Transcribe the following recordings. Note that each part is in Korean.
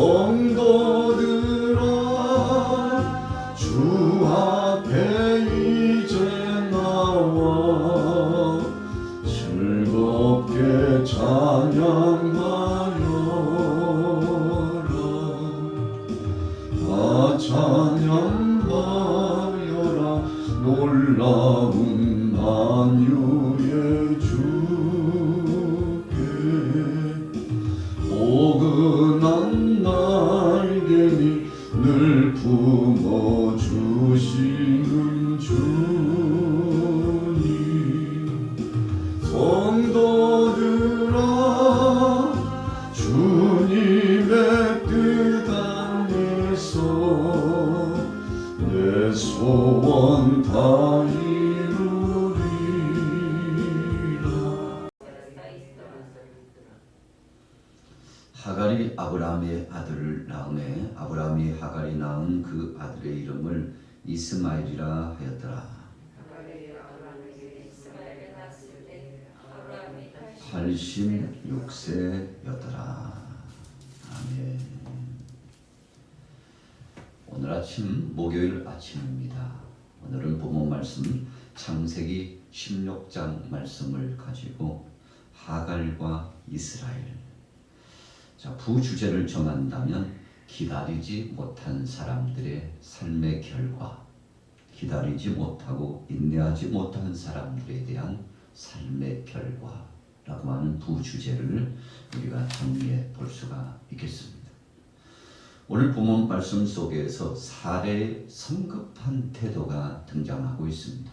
성도들아 주 앞에 이제 나와 즐겁게 찬양하여라. 찬양하여라. 놀라운 만유의 주께 포근한 날개니 늘 품어주시는 주님. 성도들아 주님의 뜻 안에서 내 소원 다 이루리라. 하갈이 아브라함의 아들을 낳음에 아브라함이 하갈이 낳은 그 아들의 이름을 이스마엘이라 하였더라. 86세였더라. 아멘. 오늘 아침 목요일 아침입니다. 오늘은 본문 말씀 창세기 16장 말씀을 가지고 하갈과 이스라엘, 자, 부주제를 정한다면 기다리지 못한 사람들의 삶의 결과, 기다리지 못하고 인내하지 못한 사람들에 대한 삶의 결과라고 하는 부주제를 우리가 정리해 볼 수가 있겠습니다. 오늘 본문 말씀 속에서 사례의 성급한 태도가 등장하고 있습니다.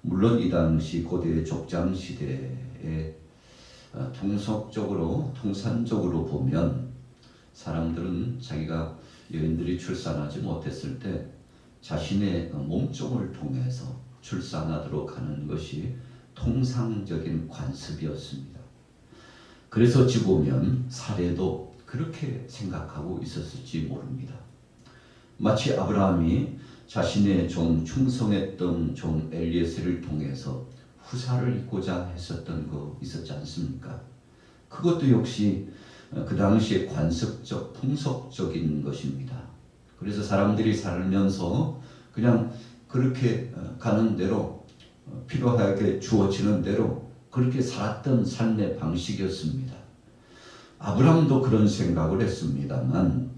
물론 이 당시 고대 족장 시대에 통산적으로 보면 사람들은 자기가 여인들이 출산하지 못했을 때 자신의 몸종을 통해서 출산하도록 하는 것이 통상적인 관습이었습니다. 그래서 어찌 보면 사례도 그렇게 생각하고 있었을지 모릅니다. 마치 아브라함이 자신의 종 충성했던 종 엘리에셀을 통해서 후사를 잇고자 했었던 거 있었지 않습니까? 그것도 역시 그 당시의 관습적, 풍속적인 것입니다. 그래서 사람들이 살면서 그냥 그렇게 가는 대로 필요하게 주어지는 대로 그렇게 살았던 삶의 방식이었습니다. 아브라함도 그런 생각을 했습니다만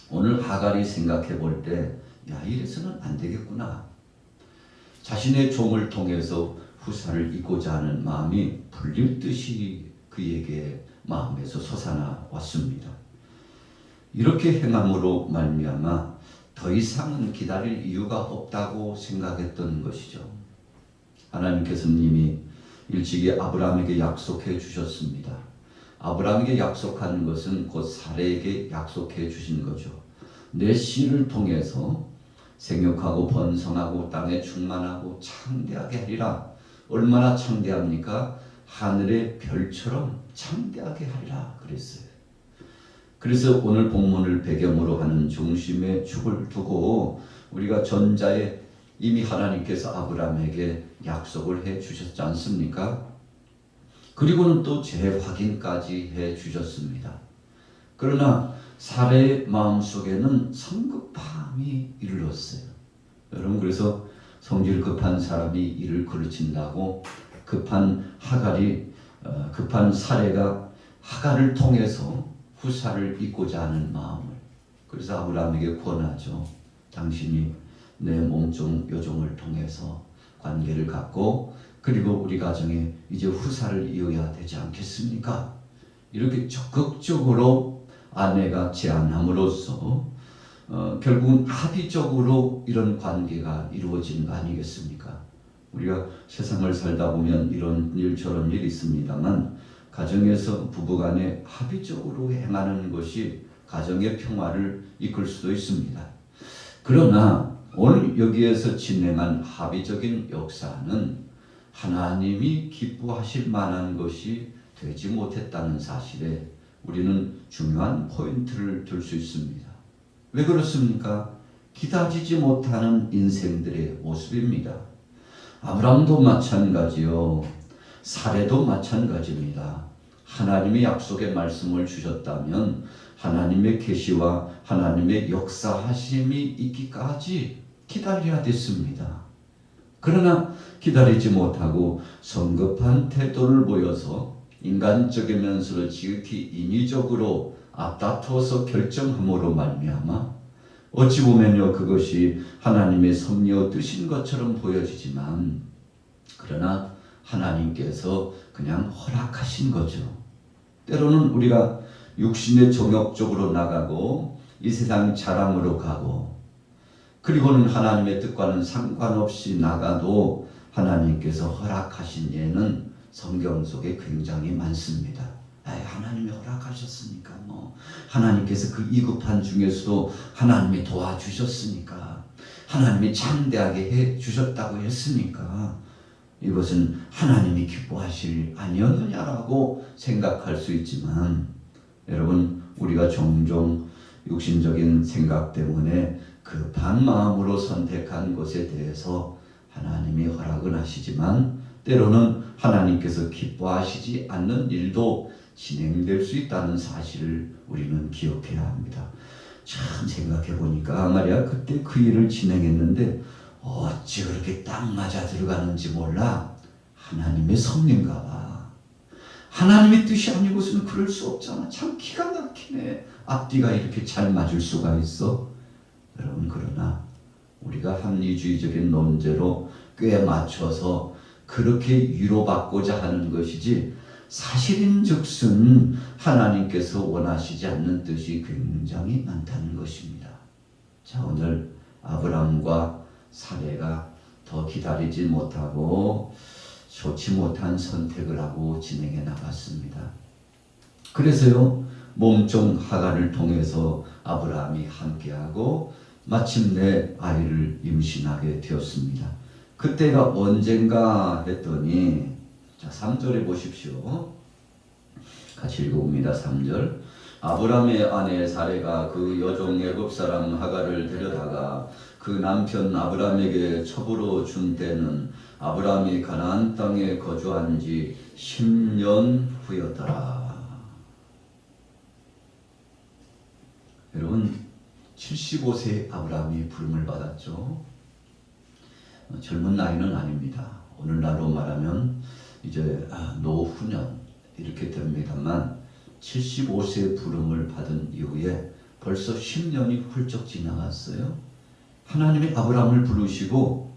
오늘 하갈이 생각해 볼 때 야, 이래서는 안 되겠구나. 자신의 종을 통해서 후사를 잇고자 하는 마음이 불릴 듯이 그에게 마음에서 솟아나 왔습니다. 이렇게 행함으로 말미암아 더 이상은 기다릴 이유가 없다고 생각했던 것이죠. 하나님께서 이미 일찍이 아브라함에게 약속해 주셨습니다. 아브라함에게 약속한 것은 곧 사례에게 약속해 주신 거죠. 내 씨를 통해서 생육하고 번성하고 땅에 충만하고 창대하게 하리라. 얼마나 창대합니까? 하늘의 별처럼 창대하게 하리라 그랬어요. 그래서 오늘 본문을 배경으로 하는 중심의 축을 두고 우리가 전자에 이미 하나님께서 아브라함에게 약속을 해 주셨지 않습니까? 그리고는 또 재확인까지 해 주셨습니다. 그러나 사례의 마음속에는 성급함이 일렀어요. 여러분, 그래서 성질 급한 사람이 일을 그르친다고 급한 사례가 하갈을 통해서 후사를 잇고자 하는 마음을, 그래서 아브라함에게 권하죠. 당신이 내 몸종 여종을 통해서 관계를 갖고 그리고 우리 가정에 이제 후사를 이어야 되지 않겠습니까? 이렇게 적극적으로 아내가 제안함으로써 결국은 합의적으로 이런 관계가 이루어지는 거 아니겠습니까? 우리가 세상을 살다 보면 이런 일 저런 일이 있습니다만 가정에서 부부간에 합의적으로 행하는 것이 가정의 평화를 이끌 수도 있습니다. 그러나 오늘 여기에서 진행한 합의적인 역사는 하나님이 기뻐하실 만한 것이 되지 못했다는 사실에 우리는 중요한 포인트를 둘 수 있습니다. 왜 그렇습니까? 기다리지 못하는 인생들의 모습입니다. 아브라함도 마찬가지요. 사례도 마찬가지입니다. 하나님의 약속의 말씀을 주셨다면 하나님의 계시와 하나님의 역사하심이 있기까지 기다려야 됐습니다. 그러나 기다리지 못하고 성급한 태도를 보여서 인간적이면서도 지극히 인위적으로 앞다투어서 결정함으로 말미암아 어찌 보면요 그것이 하나님의 섭리와 뜻인 것처럼 보여지지만 그러나 하나님께서 그냥 허락하신 거죠. 때로는 우리가 육신의 정욕 쪽으로 나가고 이 세상 자랑으로 가고 그리고는 하나님의 뜻과는 상관없이 나가도 하나님께서 허락하신 예는 성경 속에 굉장히 많습니다. 하나님이 허락하셨으니까 하나님께서 그 이급한 중에서도 하나님이 도와주셨으니까 하나님이 창대하게 해주셨다고 했으니까 이것은 하나님이 기뻐하실 아니었느냐라고 생각할 수 있지만 여러분 우리가 종종 육신적인 생각 때문에 급한 마음으로 선택한 것에 대해서 하나님이 허락은 하시지만 때로는 하나님께서 기뻐하시지 않는 일도 진행될 수 있다는 사실을 우리는 기억해야 합니다. 참 생각해 보니까 말이야 그때 그 일을 진행했는데 어찌 그렇게 딱 맞아 들어가는지 몰라. 하나님의 섭리인가 봐. 하나님의 뜻이 아니고서는 그럴 수 없잖아. 참 기가 막히네. 앞뒤가 이렇게 잘 맞을 수가 있어. 여러분 그러나 우리가 합리주의적인 논제로 꽤 맞춰서 그렇게 위로받고자 하는 것이지 사실인즉슨 하나님께서 원하시지 않는 뜻이 굉장히 많다는 것입니다. 자 오늘 아브람과 사레가 더 기다리지 못하고 좋지 못한 선택을 하고 진행해 나갔습니다. 그래서요 몸종 하갈을 통해서 아브라함이 함께하고 마침내 아이를 임신하게 되었습니다. 그때가 언젠가 했더니 자 3절에 보십시오. 같이 읽어봅니다. 3절 아브라함의 아내 사레가 그 여종 애굽 사람 하갈을 데려다가 그 남편 아브라함에게 첩으로 준 때는 아브라함이 가나안 땅에 거주한 지 10년 후였더라. 여러분 75세 아브라함이 부름을 받았죠. 젊은 나이는 아닙니다. 오늘날로 말하면 이제 노후년 이렇게 됩니다만 75세 부름을 받은 이후에 벌써 10년이 훌쩍 지나갔어요. 하나님이 아브라함을 부르시고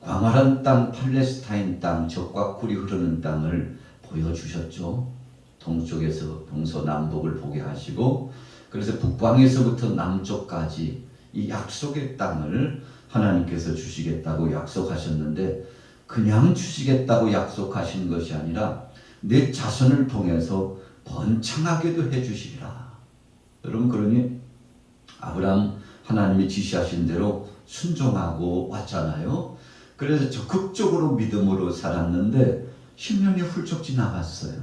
광활한 땅 팔레스타인 땅 적과 꿀이 흐르는 땅을 보여주셨죠. 동쪽에서 동서남북을 보게 하시고 그래서 북방에서부터 남쪽까지 이 약속의 땅을 하나님께서 주시겠다고 약속하셨는데 그냥 주시겠다고 약속하신 것이 아니라 내 자손을 통해서 번창하게도 해주시리라. 여러분 그러니 아브라함 하나님이 지시하신 대로 순종하고 왔잖아요. 그래서 적극적으로 믿음으로 살았는데 10년이 훌쩍 지나갔어요.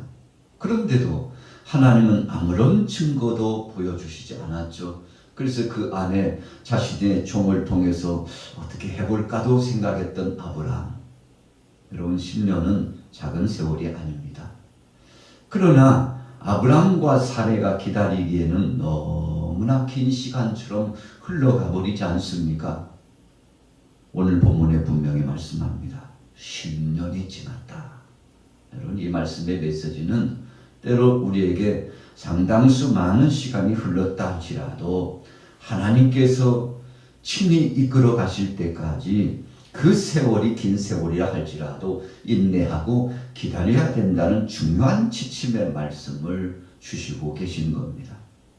그런데도 하나님은 아무런 증거도 보여주시지 않았죠. 그래서 그 안에 자신의 종을 통해서 어떻게 해볼까도 생각했던 아브라함. 여러분 10년은 작은 세월이 아닙니다. 그러나 아브라함과 사레가 기다리기에는 너무나 긴 시간처럼 흘러가 버리지 않습니까? 오늘 본문에 분명히 말씀합니다. 10년이 지났다. 여러분 이 말씀의 메시지는 때로 우리에게 상당수 많은 시간이 흘렀다 할지라도 하나님께서 친히 이끌어 가실 때까지 그 세월이 긴 세월이라 할지라도 인내하고 기다려야 된다는 중요한 지침의 말씀을 주시고 계신 겁니다.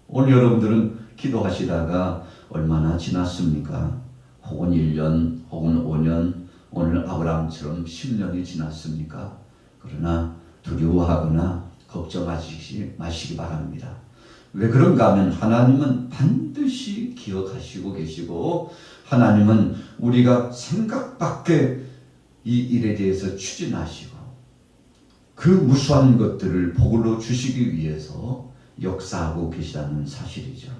오늘 여러분들은 기도하시다가 얼마나 지났습니까? 혹은 1년 혹은 5년 오늘 아브라함처럼 10년이 지났습니까? 그러나 두려워하거나 걱정하시지 마시기 바랍니다. 왜 그런가 하면 하나님은 반드시 기억하시고 계시고 하나님은 우리가 생각 밖에 이 일에 대해서 추진하시고 그 무수한 것들을 복으로 주시기 위해서 역사하고 계시다는 사실이죠.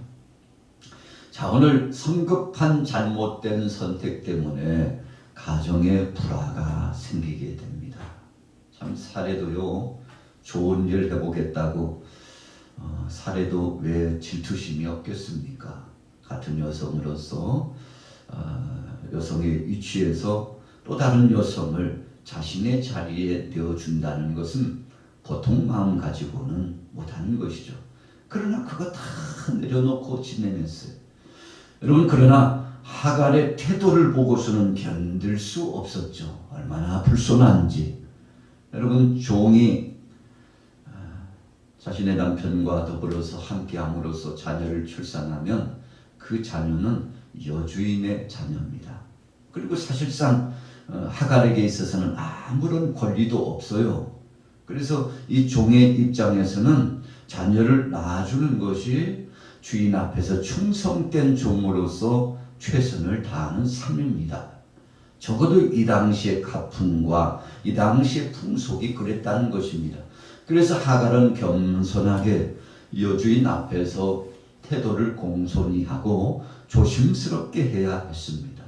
자, 오늘 성급한 잘못된 선택 때문에 가정에 불화가 생기게 됩니다. 참 사례도요. 좋은 일 해보겠다고 사례도 왜 질투심이 없겠습니까? 같은 여성으로서 여성의 위치에서 또 다른 여성을 자신의 자리에 내어준다는 것은 보통 마음 가지고는 못하는 것이죠. 그러나 그거 다 내려놓고 지내면서요. 여러분, 그러나 하갈의 태도를 보고서는 견딜 수 없었죠. 얼마나 불손한지. 여러분, 종이 자신의 남편과 더불어서 함께함으로써 자녀를 출산하면 그 자녀는 여주인의 자녀입니다. 그리고 사실상 하갈에게 있어서는 아무런 권리도 없어요. 그래서 이 종의 입장에서는 자녀를 낳아주는 것이 주인 앞에서 충성된 종으로서 최선을 다하는 삶입니다. 적어도 이 당시의 가풍과 이 당시의 풍속이 그랬다는 것입니다. 그래서 하갈은 겸손하게 여주인 앞에서 태도를 공손히 하고 조심스럽게 해야 했습니다.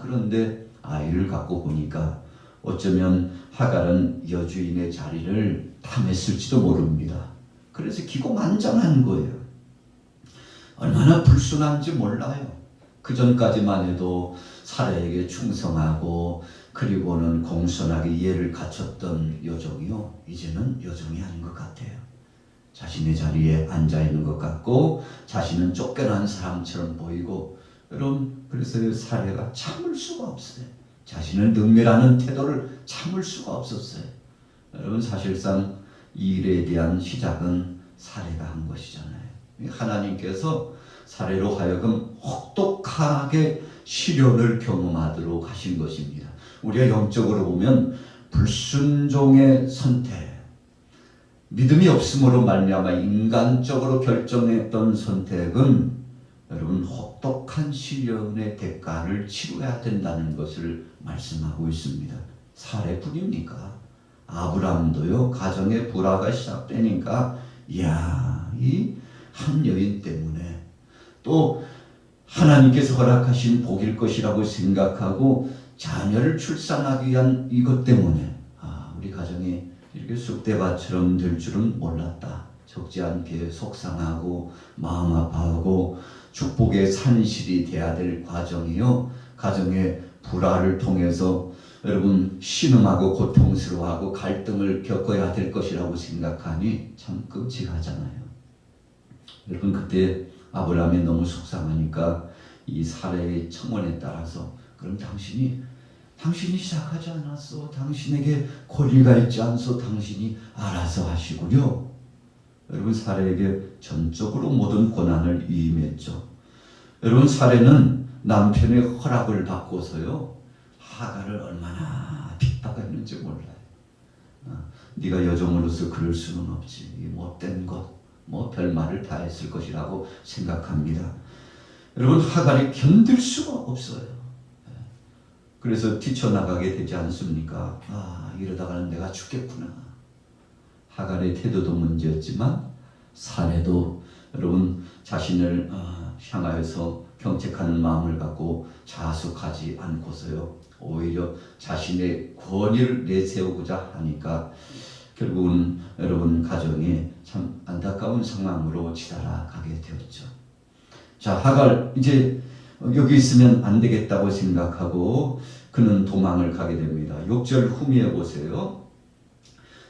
그런데 아이를 갖고 보니까 어쩌면 하갈은 여주인의 자리를 탐했을지도 모릅니다. 그래서 기고만장한 거예요. 얼마나 불순한지 몰라요. 그 전까지만 해도 사라에게 충성하고 그리고는 공손하게 예를 갖췄던 여종이요, 이제는 여종이 아닌 것 같아요. 자신의 자리에 앉아있는 것 같고 자신은 쫓겨난 사람처럼 보이고, 여러분, 그래서 사례가 참을 수가 없어요. 자신을 능멸하는 태도를 참을 수가 없었어요. 여러분, 사실상 이 일에 대한 시작은 사례가 한 것이잖아요. 하나님께서 사례로 하여금 혹독하게 시련을 경험하도록 하신 것입니다. 우리가 영적으로 보면 불순종의 선택, 믿음이 없음으로 말미암아 인간적으로 결정했던 선택은 여러분 혹독한 시련의 대가를 치러야 된다는 것을 말씀하고 있습니다. 사례뿐입니까? 아브라함도요, 가정의 불화가 시작되니까 이 한 여인 때문에 또 하나님께서 허락하신 복일 것이라고 생각하고 자녀를 출산하기 위한 이것 때문에 우리 가정이 이렇게 쑥대밭처럼 될 줄은 몰랐다. 적지 않게 속상하고 마음 아파하고 축복의 산실이 돼야 될 과정이요, 가정의 불화를 통해서 여러분 신음하고 고통스러워하고 갈등을 겪어야 될 것이라고 생각하니 참 끔찍하잖아요. 여러분, 그때 아브라함이 너무 속상하니까 이 사례의 청원에 따라서, 그럼 당신이 시작하지 않았어? 당신에게 권리가 있지 않소? 당신이 알아서 하시구려. 여러분, 사례에게 전적으로 모든 권한을 위임했죠. 여러분, 사례는 남편의 허락을 받고서요, 하갈을 얼마나 핍박했는지 몰라요. 네가 여종으로서 그럴 수는 없지. 이 못된 것, 별말을 다 했을 것이라고 생각합니다. 여러분, 하갈이 견딜 수가 없어요. 그래서 뛰쳐나가게 되지 않습니까? 이러다가는 내가 죽겠구나. 하갈의 태도도 문제였지만 사례도 여러분 자신을 향하여서 경책하는 마음을 갖고 자숙하지 않고서요, 오히려 자신의 권위를 내세우고자 하니까 결국은 여러분 가정이 참 안타까운 상황으로 치달아가게 되었죠. 자, 하갈 이제 여기 있으면 안 되겠다고 생각하고 그는 도망을 가게 됩니다. 6절 후미에 보세요.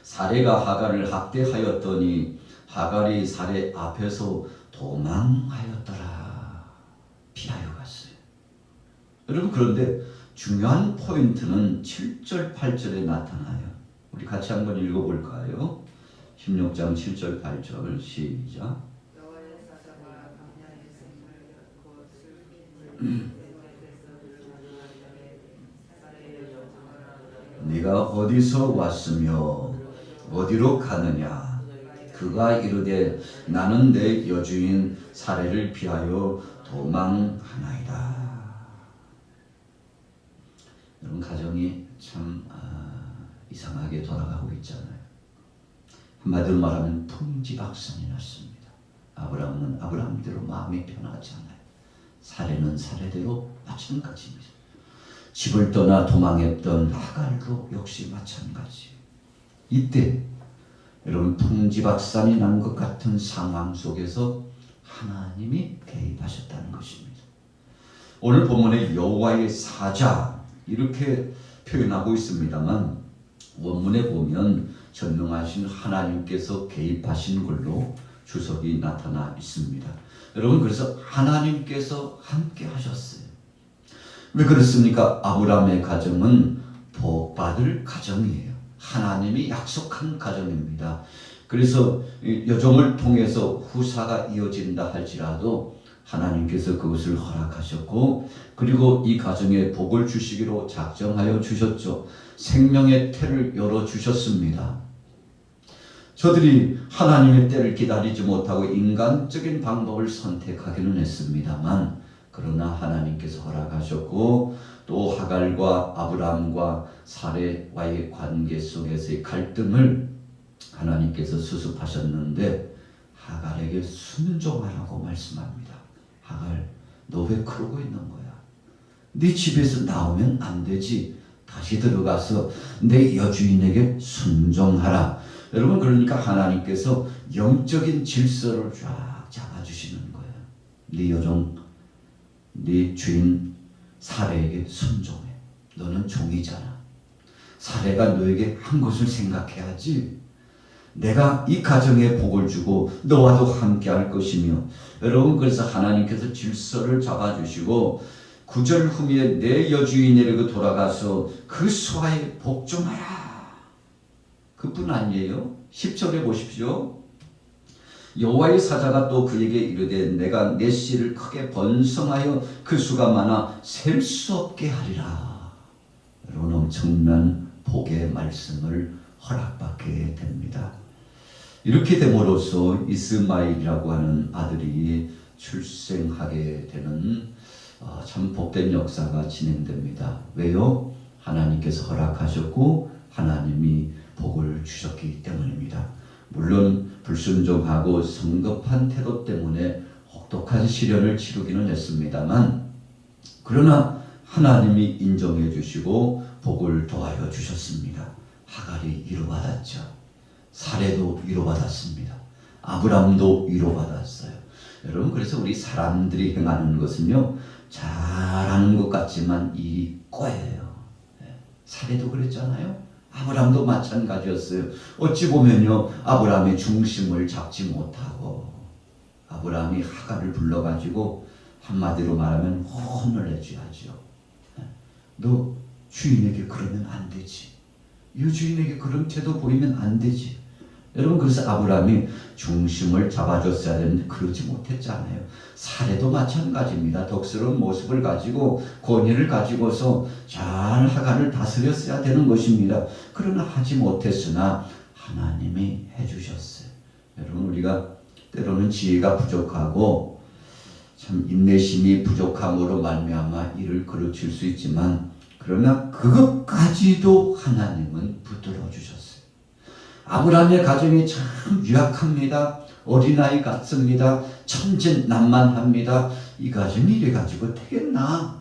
사례가 하갈을 학대하였더니 하갈이 사례 앞에서 도망하였더라. 피하여 갔어요. 여러분, 그런데 중요한 포인트는 7절 8절에 나타나요. 우리 같이 한번 읽어볼까요? 16장 7절 8절 시작. 네가 어디서 왔으며 어디로 가느냐? 그가 이르되 나는 내 여주인 사례를 피하여 도망하나이다. 여러분, 가정이 참 이상하게 돌아가고 있잖아요. 한마디로 말하면 풍지박산이 났습니다. 아브라함은 아브라함대로 마음이 편하지 않아요. 사례는 사례대로 마찬가지입니다. 집을 떠나 도망했던 하갈도 역시 마찬가지. 이때 여러분 풍지박산이 난 것 같은 상황 속에서 하나님이 개입하셨다는 것입니다. 오늘 본문에 여호와의 사자 이렇게 표현하고 있습니다만 원문에 보면 전능하신 하나님께서 개입하신 걸로 주석이 나타나 있습니다. 여러분 그래서 하나님께서 함께 하셨어요. 왜 그렇습니까? 아브라함의 가정은 복받을 가정이에요. 하나님이 약속한 가정입니다. 그래서 여종을 통해서 후사가 이어진다 할지라도 하나님께서 그것을 허락하셨고 그리고 이 가정에 복을 주시기로 작정하여 주셨죠. 생명의 태를 열어주셨습니다. 저들이 하나님의 때를 기다리지 못하고 인간적인 방법을 선택하기는 했습니다만 그러나 하나님께서 허락하셨고 또 하갈과 아브라함과 사레와의 관계 속에서의 갈등을 하나님께서 수습하셨는데 하갈에게 순종하라고 말씀합니다. 하갈, 너 왜 그러고 있는 거야? 네 집에서 나오면 안 되지. 다시 들어가서 내 여주인에게 순종하라. 여러분 그러니까 하나님께서 영적인 질서를 쫙 잡아주시는 거예요. 네 여종, 네 주인 사레에게 순종해. 너는 종이잖아. 사레가 너에게 한 것을 생각해야지. 내가 이 가정에 복을 주고 너와도 함께 할 것이며 여러분 그래서 하나님께서 질서를 잡아주시고 9절 후에 내 여주인에게 돌아가서 그 수하에 복종하라. 그뿐 아니에요. 10절에 보십시오. 여호와의 사자가 또 그에게 이르되 내가 내 씨를 크게 번성하여 그 수가 많아 셀 수 없게 하리라. 여러분 엄청난 복의 말씀을 허락받게 됩니다. 이렇게 됨으로써 이스마엘이라고 하는 아들이 출생하게 되는 참 복된 역사가 진행됩니다. 왜요? 하나님께서 허락하셨고 하나님이 복을 주셨기 때문입니다. 물론 불순종하고 성급한 태도 때문에 혹독한 시련을 치르기는 했습니다만 그러나 하나님이 인정해 주시고 복을 더하여 주셨습니다. 하갈이 위로받았죠. 사레도 위로받았습니다. 아브람도 위로받았어요. 여러분 그래서 우리 사람들이 행하는 것은요 잘하는 것 같지만 일이 꼬여요. 사레도 그랬잖아요. 아브람도 마찬가지였어요. 어찌 보면요 아브람의 중심을 잡지 못하고 아브람이 하갈을 불러가지고 한마디로 말하면 혼을 내줘야죠. 너 주인에게 그러면 안 되지. 이 주인에게 그런 태도 보이면 안 되지. 여러분 그래서 아브라함이 중심을 잡아줬어야 되는데 그러지 못했잖아요. 사례도 마찬가지입니다. 덕스러운 모습을 가지고 권위를 가지고서 잘 하갈을 다스렸어야 되는 것입니다. 그러나 하지 못했으나 하나님이 해주셨어요. 여러분 우리가 때로는 지혜가 부족하고 참 인내심이 부족함으로 말미암아 일을 그르칠 수 있지만 그러나 그것까지도 하나님은 붙들어 주셨어요. 아브라함의 가정이 참 유약합니다. 어린아이 같습니다. 천진난만합니다. 이 가정이 이래가지고 되겠나?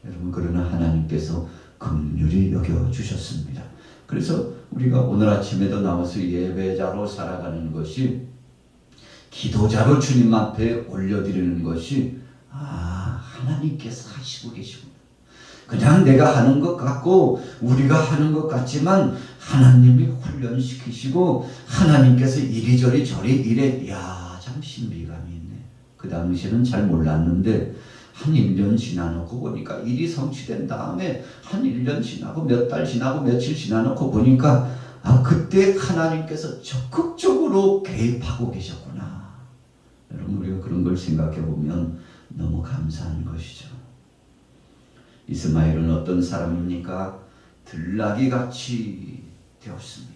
여러분 그러나 하나님께서 긍휼히 여겨주셨습니다. 그래서 우리가 오늘 아침에도 나와서 예배자로 살아가는 것이 기도자로 주님 앞에 올려드리는 것이 하나님께서 하시고 계시구나. 그냥 내가 하는 것 같고 우리가 하는 것 같지만 하나님이 훈련시키시고 하나님께서 이리저리 저리 이래 참 신비감이 있네. 그 당시에는 잘 몰랐는데 한 1년 지나놓고 보니까 일이 성취된 다음에 한 1년 지나고 몇 달 지나고 며칠 지나놓고 보니까 그때 하나님께서 적극적으로 개입하고 계셨구나. 여러분 우리가 그런 걸 생각해 보면 너무 감사한 것이죠. 이스마엘은 어떤 사람입니까? 들나귀 같이 되었습니다.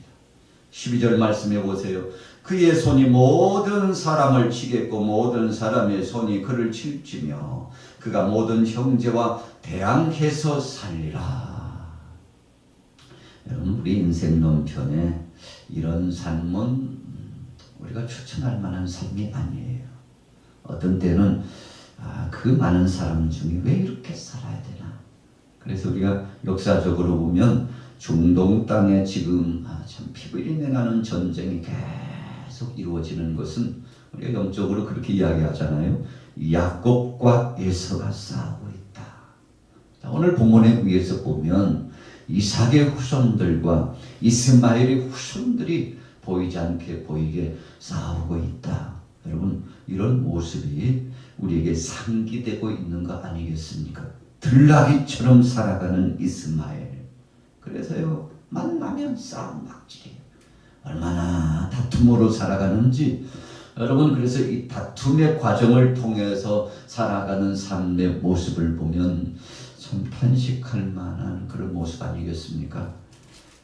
12절 말씀해 보세요. 그의 손이 모든 사람을 치겠고 모든 사람의 손이 그를 칠지며 그가 모든 형제와 대항해서 살리라. 여러분 우리 인생 논편에 이런 삶은 우리가 추천할 만한 삶이 아니에요. 어떤 때는 그 많은 사람 중에 왜 이렇게 살아야 되나? 그래서 우리가 역사적으로 보면 중동 땅에 지금 참 피부일이 나는 전쟁이 계속 이루어지는 것은 우리가 영적으로 그렇게 이야기하잖아요. 야곱과 에서가 싸우고 있다. 자, 오늘 본문에 의해서 보면 이삭의 후손들과 이스마엘의 후손들이 보이지 않게 보이게 싸우고 있다. 여러분, 이런 모습이 우리에게 상기되고 있는 거 아니겠습니까? 들나귀처럼 살아가는 이스마엘. 그래서요, 만나면 싸움 막질이에요. 얼마나 다툼으로 살아가는지. 여러분, 그래서 이 다툼의 과정을 통해서 살아가는 삶의 모습을 보면 참 탄식할 만한 그런 모습 아니겠습니까?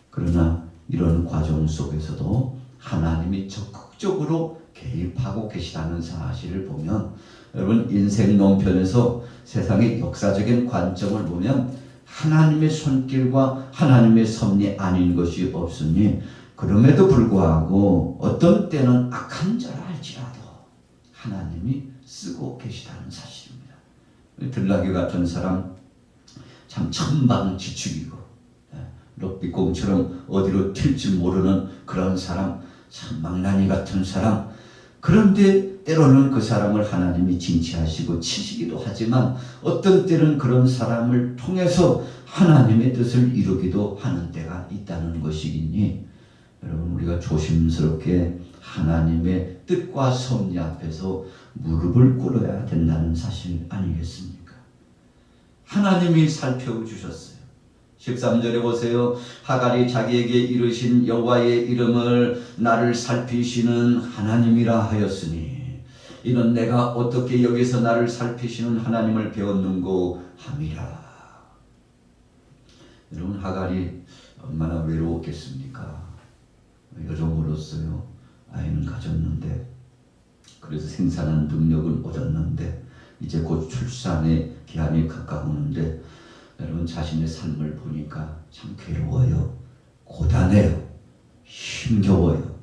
그러나 이런 과정 속에서도 하나님이 적극적으로 개입하고 계시다는 사실을 보면, 여러분, 인생 논편에서 세상의 역사적인 관점을 보면 하나님의 손길과 하나님의 섭리 아닌 것이 없으니, 그럼에도 불구하고 어떤 때는 악한 자라 할지라도 하나님이 쓰고 계시다는 사실입니다. 들나귀 같은 사람 참 천방지축이고 럭비공처럼 어디로 튈지 모르는 그런 사람, 참 망나니 같은 사람. 그런데 때로는 그 사람을 하나님이 징치하시고 치시기도 하지만 어떤 때는 그런 사람을 통해서 하나님의 뜻을 이루기도 하는 때가 있다는 것이니, 여러분, 우리가 조심스럽게 하나님의 뜻과 섭리 앞에서 무릎을 꿇어야 된다는 사실 아니겠습니까? 하나님이 살펴주셨어요. 13절에 보세요. 하갈이 자기에게 이르신 여호와의 이름을 나를 살피시는 하나님이라 하였으니 이는 내가 어떻게 여기서 나를 살피시는 하나님을 배웠는고 함이라. 여러분, 하갈이 얼마나 외로웠겠습니까? 여종으로서요, 아이는 가졌는데, 그래서 생산한 능력은 얻었는데 이제 곧 출산의 기한이 가까우는데, 여러분, 자신의 삶을 보니까 참 괴로워요. 고단해요. 힘겨워요.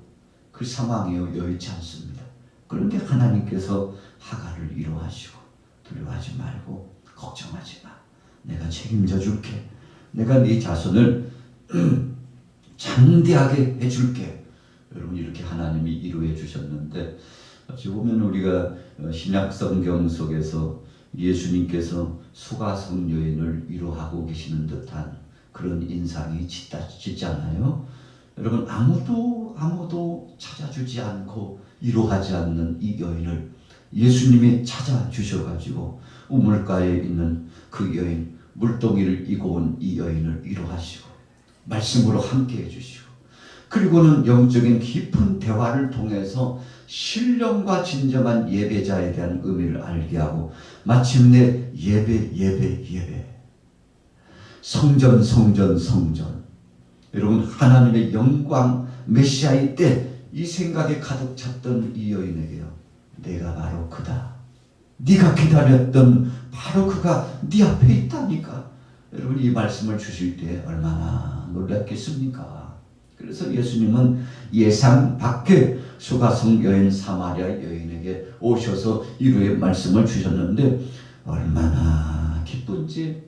그 상황이요, 여의치 않습니다. 그런데 하나님께서 하갈을 위로하시고, 두려워하지 말고 걱정하지 마. 내가 책임져 줄게. 내가 네 자손을 장대하게 해줄게. 여러분, 이렇게 하나님이 위로해 주셨는데, 어찌 보면 우리가 신약 성경 속에서 예수님께서 수가성 여인을 위로하고 계시는 듯한 그런 인상이 짙잖아요. 여러분, 아무도 찾아주지 않고 위로하지 않는 이 여인을 예수님이 찾아주셔가지고 우물가에 있는 그 여인, 물동이를 이고 온 이 여인을 위로하시고 말씀으로 함께 해주시고, 그리고는 영적인 깊은 대화를 통해서 신령과 진정한 예배자에 대한 의미를 알게 하고, 마침내 예배 성전. 여러분, 하나님의 영광 메시아의 때 이 생각에 가득 찼던 이 여인에게요, 내가 바로 그다. 네가 기다렸던 바로 그가 네 앞에 있다니까. 여러분, 이 말씀을 주실 때 얼마나 놀랐겠습니까? 그래서 예수님은 예상 밖의 수가성 여인 사마리아 여인에게 오셔서 위로의 말씀을 주셨는데, 얼마나 기쁜지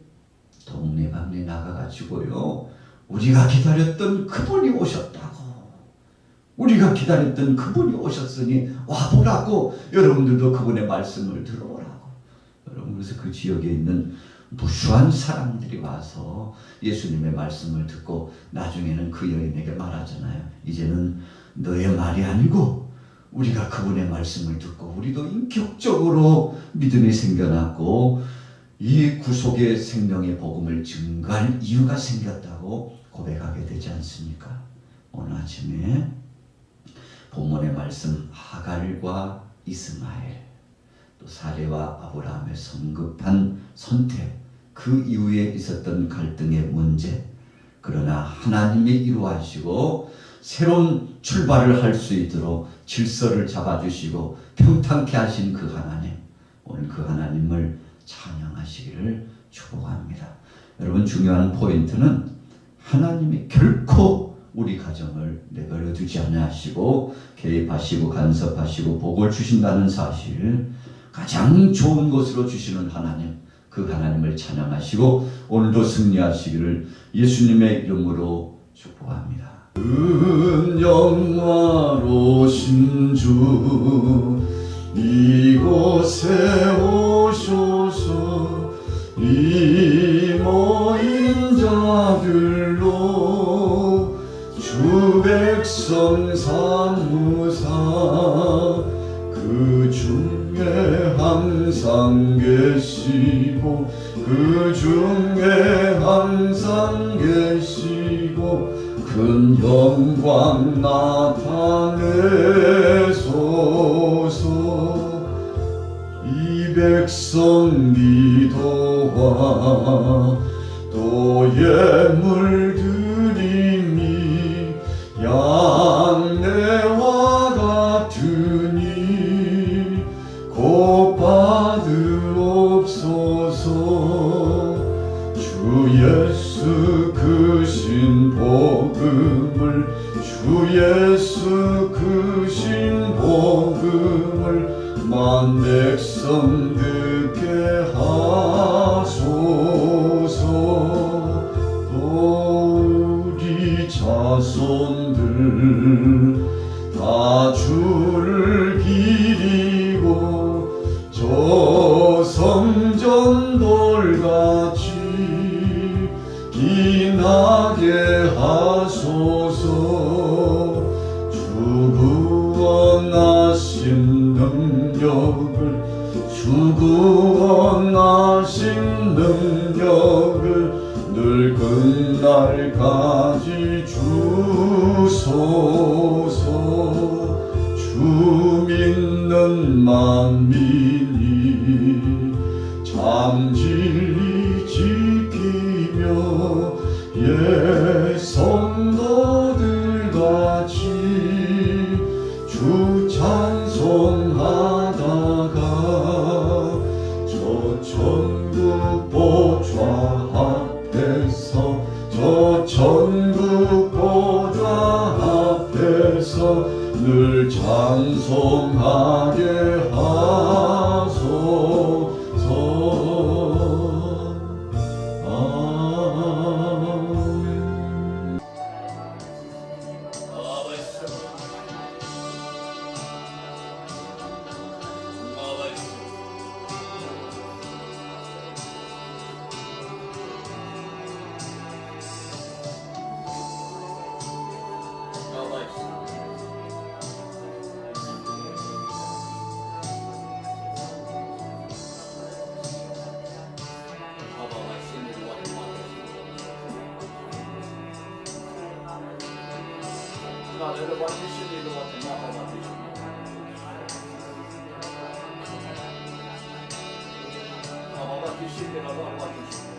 동네방네 나가가지고요, 우리가 기다렸던 그분이 오셨다고, 우리가 기다렸던 그분이 오셨으니 와보라고, 여러분들도 그분의 말씀을 들어오라고. 여러분, 그래서 그 지역에 있는 무수한 사람들이 와서 예수님의 말씀을 듣고 나중에는 그 여인에게 말하잖아요. 이제는 너의 말이 아니고 우리가 그분의 말씀을 듣고 우리도 인격적으로 믿음이 생겨났고 이 구속의 생명의 복음을 증거할 이유가 생겼다고 고백하게 되지 않습니까? 오늘 아침에 본문의 말씀, 하갈과 이스마엘, 또 사레와 아브라함의 성급한 선택, 그 이후에 있었던 갈등의 문제, 그러나 하나님이 이루하시고 새로운 출발을 할 수 있도록 질서를 잡아주시고 평탄케 하신 그 하나님, 오늘 그 하나님을 찬양하시기를 축복합니다. 여러분, 중요한 포인트는 하나님이 결코 우리 가정을 내버려 두지 않으시고 개입하시고 간섭하시고 복을 주신다는 사실, 가장 좋은 것으로 주시는 하나님, 그 하나님을 찬양하시고 오늘도 승리하시기를 예수님의 이름으로 축복합니다. 영화로신 주 이곳에 오셔서 이 모인 자들로 주 백성 삼으사 그 중에 항상 계시고 그 중에 항상 계시고 큰 영광 나타내소서. 이 백성 기도와 또 예물 드림이 양내와 같으니 곧 받으옵소서. 주 예수 크신 복음을 주 예수 크신 복음을 만 백성 듣게 하소서. 또 우리 자손들 다 주를 기리고 저 성전돌같이 빛나게 하소서. 주 구원하신 능력을 주 구원하신 능력을 늘 끝날까지 주소서. 주 믿는 만민이 참 진리 지키며 예 성도들 같이 주 찬송하다가 저 천국 보좌 앞에서 저 천국 보좌 앞에서 늘 찬송하게 하소서. Ama bak, bir şey değil, Allah Allah.